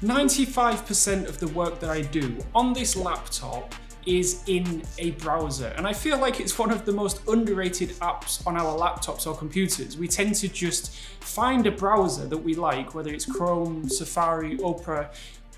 95% of the work that I do on this laptop is in a browser, and I feel like it's one of the most underrated apps on our laptops or computers. We tend to just find a browser that we like, whether it's Chrome, Safari, Opera,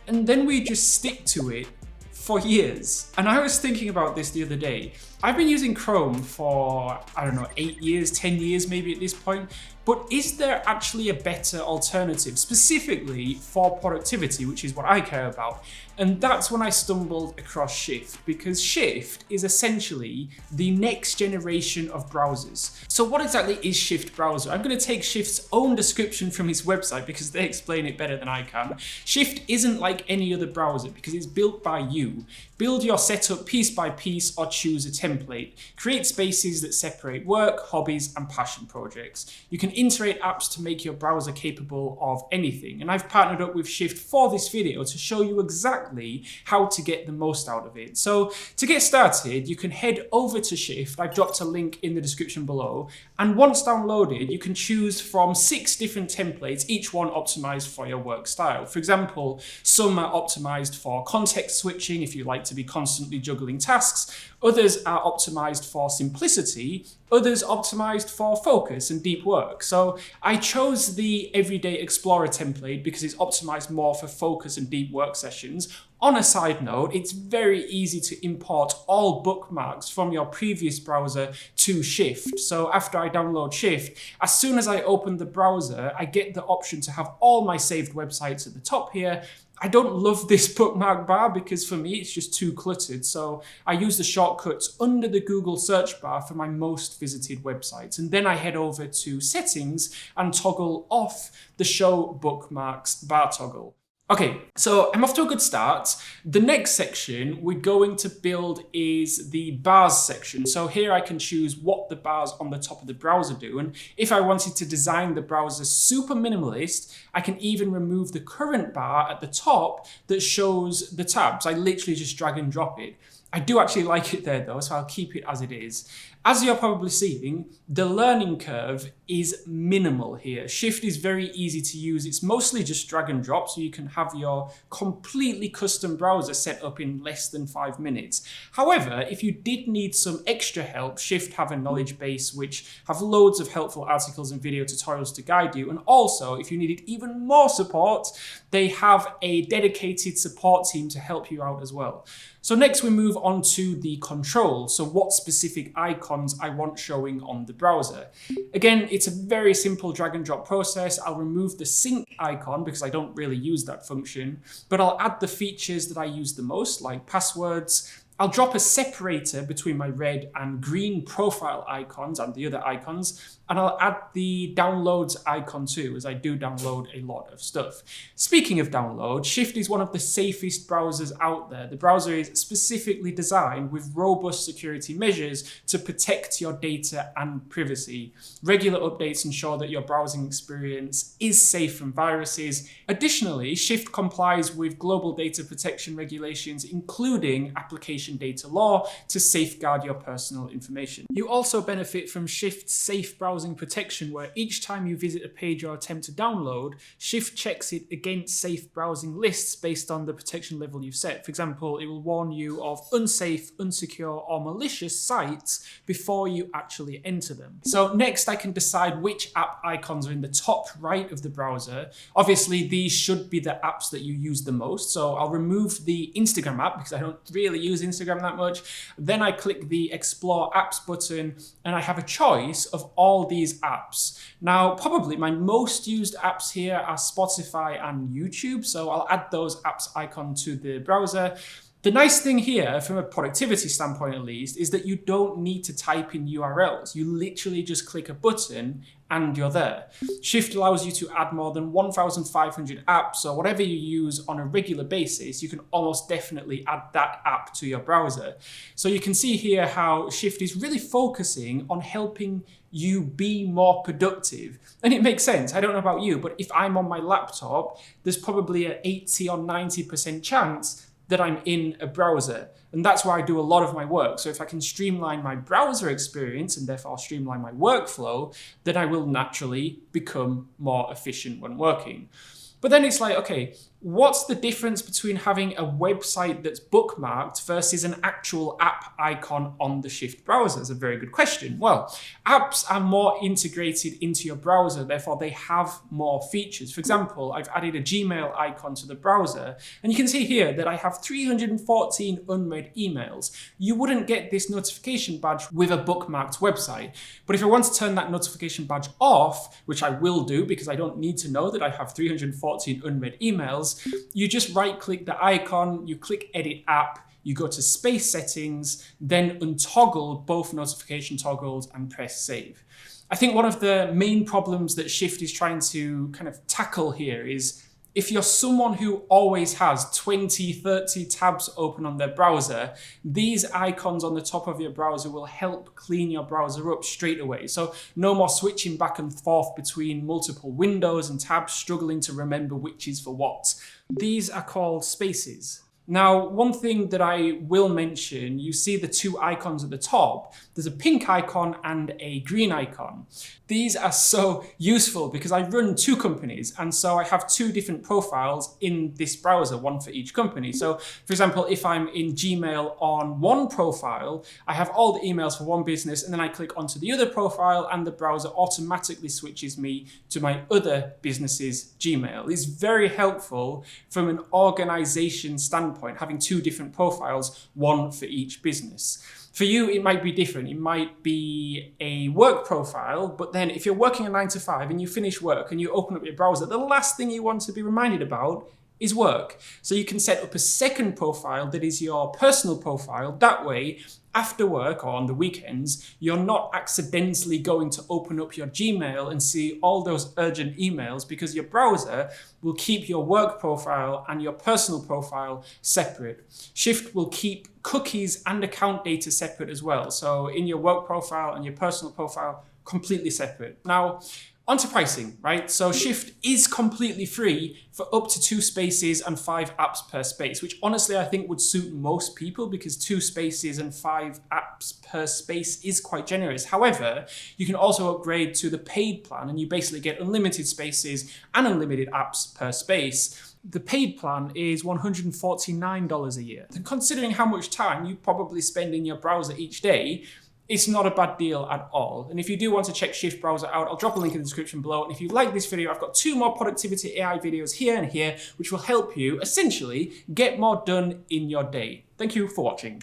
and then we just stick to it for years. And I was thinking about this the other day. I've been using Chrome for, I don't know, 8 years, 10 years maybe at this point, but is there actually a better alternative, specifically for productivity, which is what I care about? And that's when I stumbled across Shift, because Shift is essentially the next generation of browsers. So what exactly is Shift Browser? I'm going to take Shift's own description from his website because they explain it better than I can. Shift isn't like any other browser because it's built by you. Build your setup piece by piece or choose a template. Create spaces that separate work, hobbies, and passion projects. You can integrate apps to make your browser capable of anything. And I've partnered up with Shift for this video to show you exactly how to get the most out of it. So to get started, you can head over to Shift. I've dropped a link in the description below. And once downloaded, you can choose from 6 different templates, each one optimized for your work style. For example, some are optimized for context switching if you like to be constantly juggling tasks. Others are optimized for simplicity, others optimized for focus and deep work. So I chose the Everyday Explorer template because it's optimized more for focus and deep work sessions. On a side note, it's very easy to import all bookmarks from your previous browser to Shift. So after I download Shift, as soon as I open the browser, I get the option to have all my saved websites at the top here. I don't love this bookmark bar because for me it's just too cluttered, so I use the shortcuts under the Google search bar for my most visited websites, and then I head over to settings and toggle off the show bookmarks bar toggle. Okay, so I'm off to a good start. The next section we're going to build is the bars section. So here I can choose what the bars on the top of the browser do. And if I wanted to design the browser super minimalist, I can even remove the current bar at the top that shows the tabs. I literally just drag and drop it. I do actually like it there though, so I'll keep it as it is. As you're probably seeing, the learning curve is minimal here. Shift is very easy to use. It's mostly just drag and drop, so you can have your completely custom browser set up in less than 5 minutes. However, if you did need some extra help, Shift have a knowledge base which have loads of helpful articles and video tutorials to guide you. And also, if you needed even more support, they have a dedicated support team to help you out as well. So next we move on to the controls. So what specific icons I want showing on the browser. Again, it's a very simple drag and drop process. I'll remove the sync icon because I don't really use that function, but I'll add the features that I use the most, like passwords. I'll drop a separator between my red and green profile icons and the other icons, and I'll add the downloads icon too, as I do download a lot of stuff. Speaking of download, Shift is one of the safest browsers out there. The browser is specifically designed with robust security measures to protect your data and privacy. Regular updates ensure that your browsing experience is safe from viruses. Additionally, Shift complies with global data protection regulations, including application data law, to safeguard your personal information. You also benefit from Shift's safe browsing protection, where each time you visit a page or attempt to download, Shift checks it against safe browsing lists based on the protection level you've set. For example, it will warn you of unsafe, unsecure, or malicious sites before you actually enter them. So next I can decide which app icons are in the top right of the browser. Obviously these should be the apps that you use the most, so I'll remove the Instagram app because I don't really use Instagram that much. Then I click the Explore Apps button and I have a choice of all these apps. Now, probably my most used apps here are Spotify and YouTube, so I'll add those apps icon to the browser. The nice thing here, from a productivity standpoint at least, is that you don't need to type in URLs. You literally just click a button and you're there. Shift allows you to add more than 1,500 apps, so whatever you use on a regular basis, you can almost definitely add that app to your browser. So you can see here how Shift is really focusing on helping you be more productive. And it makes sense. I don't know about you, but if I'm on my laptop, there's probably an 80 or 90% chance that I'm in a browser. And that's where I do a lot of my work. So if I can streamline my browser experience and therefore streamline my workflow, then I will naturally become more efficient when working. But then it's like, okay, What's the difference between having a website that's bookmarked versus an actual app icon on the Shift browser? Is a very good question. Well, apps are more integrated into your browser, therefore they have more features. For example, I've added a Gmail icon to the browser, and you can see here that I have 314 unread emails. You wouldn't get this notification badge with a bookmarked website, but if I want to turn that notification badge off, which I will do because I don't need to know that I have 314 unread emails, you just right-click the icon, you click Edit App, you go to Space Settings, then untoggle both notification toggles and press Save. I think one of the main problems that Shift is trying to kind of tackle here is if you're someone who always has 20, 30 tabs open on their browser, these icons on the top of your browser will help clean your browser up straight away. So no more switching back and forth between multiple windows and tabs, struggling to remember which is for what. These are called spaces. Now, one thing that I will mention, you see the two icons at the top. There's a pink icon and a green icon. These are so useful because I run two companies, and so I have two different profiles in this browser, one for each company. So, for example, if I'm in Gmail on one profile, I have all the emails for one business, and then I click onto the other profile, and the browser automatically switches me to my other business's Gmail. It's very helpful from an organization standpoint, having two different profiles, one for each business. For you, it might be different. It might be a work profile, but then if you're working a 9 to 5 and you finish work and you open up your browser, the last thing you want to be reminded about is work. So you can set up a second profile that is your personal profile. That way, after work or on the weekends, you're not accidentally going to open up your Gmail and see all those urgent emails, because your browser will keep your work profile and your personal profile separate. Shift will keep cookies and account data separate as well. So in your work profile and your personal profile, completely separate. Now, onto pricing, right? So Shift is completely free for up to 2 spaces and 5 apps per space, which honestly I think would suit most people because 2 spaces and 5 apps per space is quite generous. However, you can also upgrade to the paid plan and you basically get unlimited spaces and unlimited apps per space. The paid plan is $149 a year. And considering how much time you probably spend in your browser each day, it's not a bad deal at all. And if you do want to check Shift Browser out, I'll drop a link in the description below. And if you like this video, I've got 2 more productivity AI videos here and here, which will help you essentially get more done in your day. Thank you for watching.